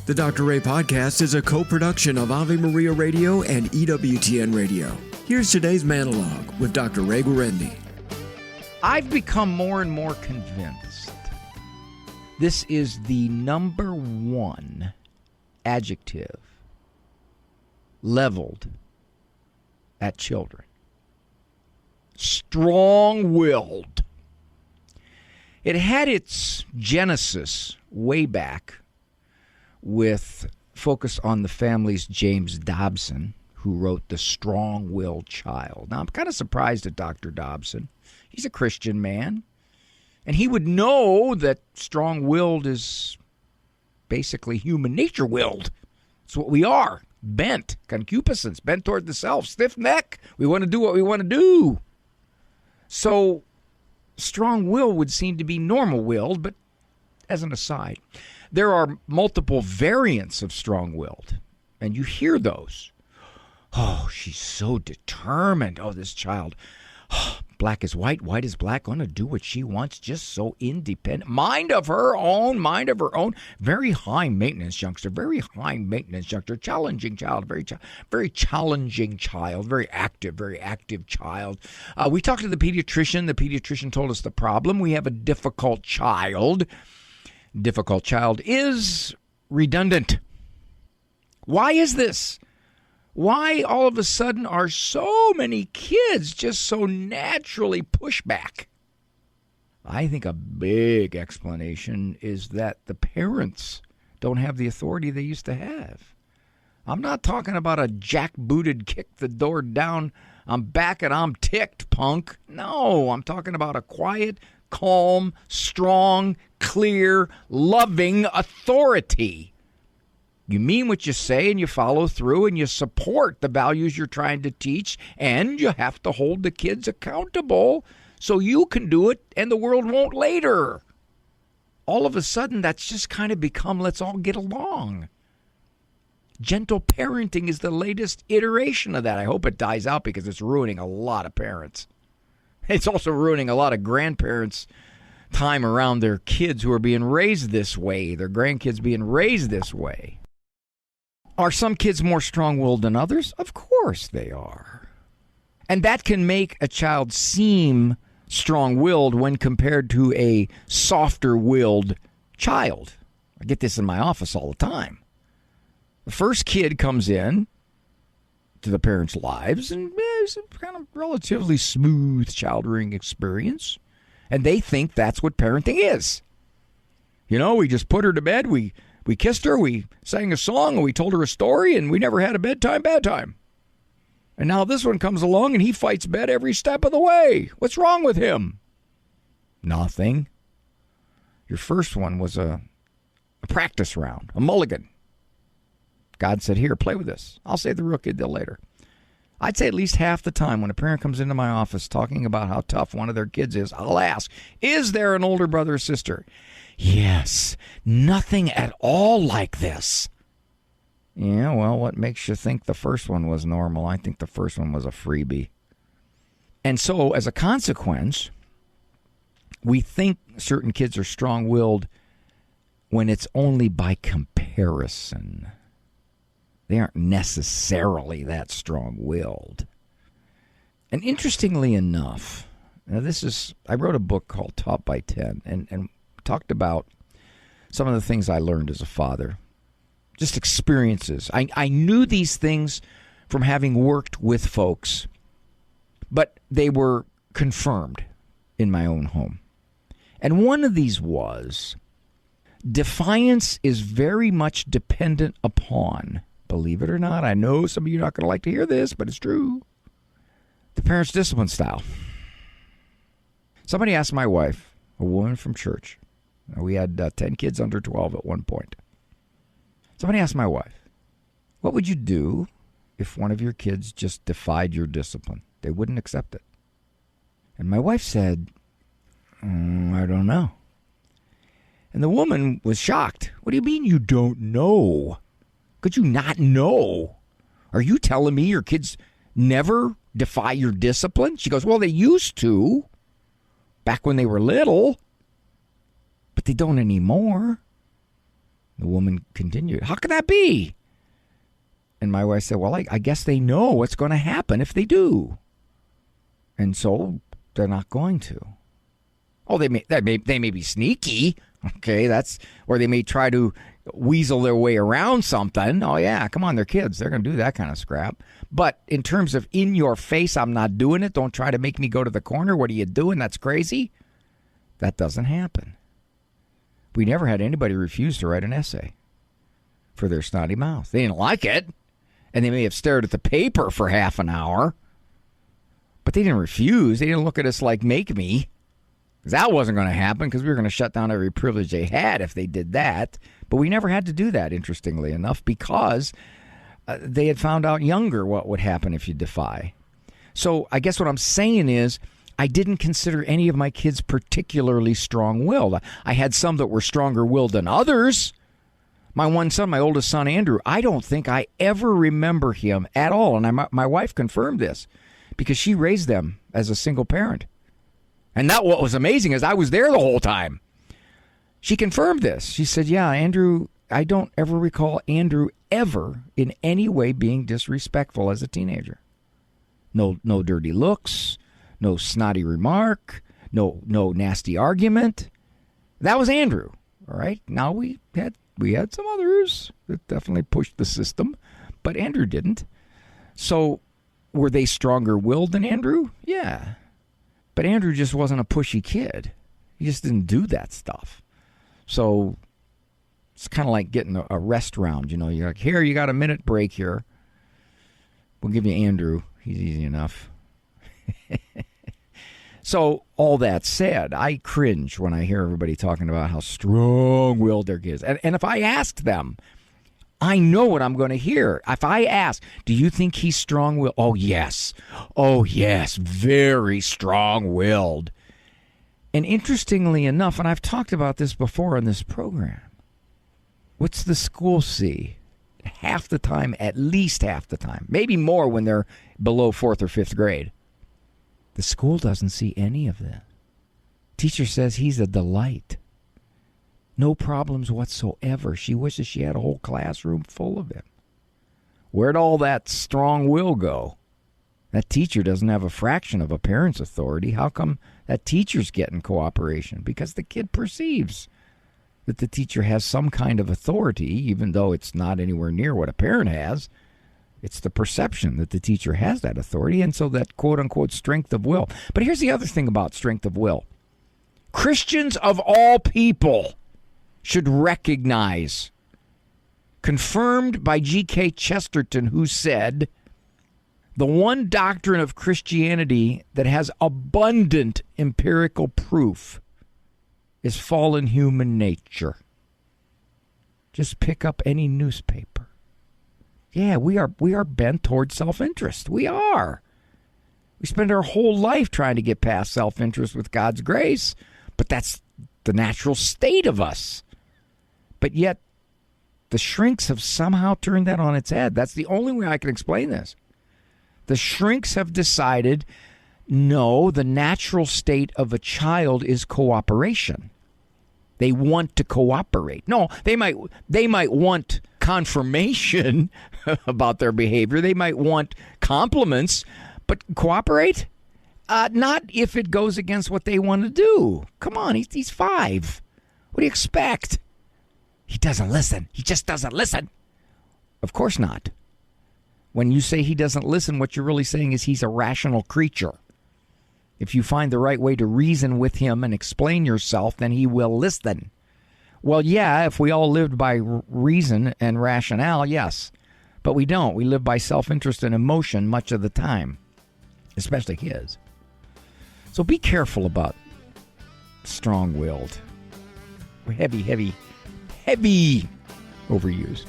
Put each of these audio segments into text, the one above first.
The Dr. Ray Podcast is a co-production of Ave Maria Radio and EWTN Radio. Here's today's monologue with Dr. Ray Guarendi. I've become more and more convinced this is the number one adjective leveled at children. Strong-willed. It had its genesis way back with focus on the family's James Dobson, who wrote The Strong-Willed Child. Now, I'm kind of surprised at Dr. Dobson. He's a Christian man, and he would know that strong-willed is basically human nature-willed. It's what we are. Bent, concupiscence, bent toward the self, stiff neck. We want to do what we want to do. So strong-willed would seem to be normal-willed, but as an aside, there are multiple variants of strong-willed, and you hear those. Oh, she's so determined. Oh, this child, black is white, white is black, going to do what she wants, just so independent. Mind of her own. Very high-maintenance youngster, challenging child, very challenging child, very active child. We talked to the pediatrician. The pediatrician told us the problem. We have a difficult child. Difficult child is redundant. Why is this? Why all of a sudden are so many kids just so naturally pushed back? I think a big explanation is that the parents don't have the authority they used to have. I'm not talking about a jackbooted kick the door down, I'm back and I'm ticked, punk. No, I'm talking about a quiet, calm, strong, clear, loving authority. You mean what you say and you follow through and you support the values you're trying to teach, and you have to hold the kids accountable so you can do it and the world won't later. All of a sudden, that's just kind of become let's all get along. Gentle parenting is the latest iteration of that. I hope it dies out because it's ruining a lot of parents. It's also ruining a lot of grandparents' time around their kids who are being raised this way, their grandkids being raised this way. Are some kids more strong-willed than others? Of course they are. And that can make a child seem strong-willed when compared to a softer-willed child. I get this in my office all the time. The first kid comes in to the parents' lives, and it's a kind of relatively smooth child-rearing experience. And they think that's what parenting is. You know, we just put her to bed, we kissed her, we sang a song, and we told her a story, and we never had a bad time. And now this one comes along, and he fights bed every step of the way. What's wrong with him? Nothing. Your first one was a practice round, a mulligan. God said, here, play with this. I'll save the real kid till later. I'd say at least half the time when a parent comes into my office talking about how tough one of their kids is, I'll ask, is there an older brother or sister? Yes, nothing at all like this. Yeah, well, what makes you think the first one was normal? I think the first one was a freebie. And so, as a consequence, we think certain kids are strong-willed when it's only by comparison. They aren't necessarily that strong-willed. And interestingly enough, I wrote a book called Taught by 10 and talked about some of the things I learned as a father. Just experiences. I knew these things from having worked with folks, but they were confirmed in my own home. And one of these was, defiance is very much dependent upon, believe it or not, I know some of you are not going to like to hear this, but it's true, the parent's discipline style. Somebody asked my wife, a woman from church, we had 10 kids under 12 at one point. Somebody asked my wife, what would you do if one of your kids just defied your discipline? They wouldn't accept it. And my wife said, I don't know. And the woman was shocked. What do you mean you don't know? Could you not know? Are you telling me your kids never defy your discipline? She goes, well, they used to back when they were little, but they don't anymore. The woman continued, how can that be? And my wife said, well, I guess they know what's going to happen if they do. And so they're not going to. Oh, they may be sneaky. Okay, or they may try to weasel their way around something. Oh, yeah, come on, they're kids. They're going to do that kind of scrap. But in terms of in your face, I'm not doing it. Don't try to make me go to the corner. What are you doing? That's crazy. That doesn't happen. We never had anybody refuse to write an essay for their snotty mouth. They didn't like it, and they may have stared at the paper for half an hour, but they didn't refuse. They didn't look at us like, make me. That wasn't going to happen because we were going to shut down every privilege they had if they did that. But we never had to do that, interestingly enough, because they had found out younger what would happen if you defy. So I guess what I'm saying is I didn't consider any of my kids particularly strong-willed. I had some that were stronger-willed than others. My one son, my oldest son, Andrew, I don't think I ever remember him at all. And my wife confirmed this because she raised them as a single parent. And that what was amazing is I was there the whole time. She confirmed this. She said, yeah, Andrew, I don't ever recall Andrew ever in any way being disrespectful as a teenager. No dirty looks, no snotty remark, no nasty argument. That was Andrew. All right. Now we had some others that definitely pushed the system, but Andrew didn't. So were they stronger willed than Andrew? Yeah. But Andrew just wasn't a pushy kid. He just didn't do that stuff. So it's kind of like getting a rest round. You know, you're like, here, you got a minute break here. We'll give you Andrew. He's easy enough. So all that said, I cringe when I hear everybody talking about how strong-willed their kids. And if I asked them, I know what I'm going to hear. If I ask, do you think he's strong-willed? Oh, yes. Oh, yes. Very strong-willed. And interestingly enough, and I've talked about this before on this program, what's the school see? Half the time, at least half the time, maybe more when they're below 4th or 5th grade. The school doesn't see any of that. Teacher says he's a delight. No problems whatsoever. She wishes she had a whole classroom full of him. Where'd all that strong will go? That teacher doesn't have a fraction of a parent's authority. How come that teacher's getting cooperation? Because the kid perceives that the teacher has some kind of authority, even though it's not anywhere near what a parent has. It's the perception that the teacher has that authority, and so that quote-unquote strength of will. But here's the other thing about strength of will. Christians of all people should recognize, confirmed by G.K. Chesterton, who said, the one doctrine of Christianity that has abundant empirical proof is fallen human nature. Just pick up any newspaper. Yeah, we are bent towards self-interest. We are. We spend our whole life trying to get past self-interest with God's grace, but that's the natural state of us. But yet, the shrinks have somehow turned that on its head. That's the only way I can explain this. The shrinks have decided, no, the natural state of a child is cooperation. They want to cooperate. No, they might want confirmation about their behavior. They might want compliments, but cooperate? Not if it goes against what they want to do. Come on, he's 5. What do you expect? He doesn't listen. He just doesn't listen. Of course not. When you say he doesn't listen, what you're really saying is he's a rational creature. If you find the right way to reason with him and explain yourself, then he will listen. Well, yeah, if we all lived by reason and rationale, yes. But we don't. We live by self-interest and emotion much of the time, especially his. So be careful about strong-willed. Heavy overused.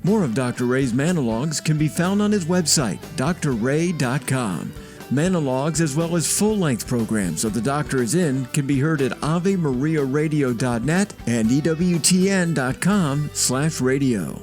More of Dr. Ray's monologues can be found on his website, drray.com. Monologues as well as full-length programs of The Doctor Is In can be heard at AveMariaRadio.net and EWTN.com/radio.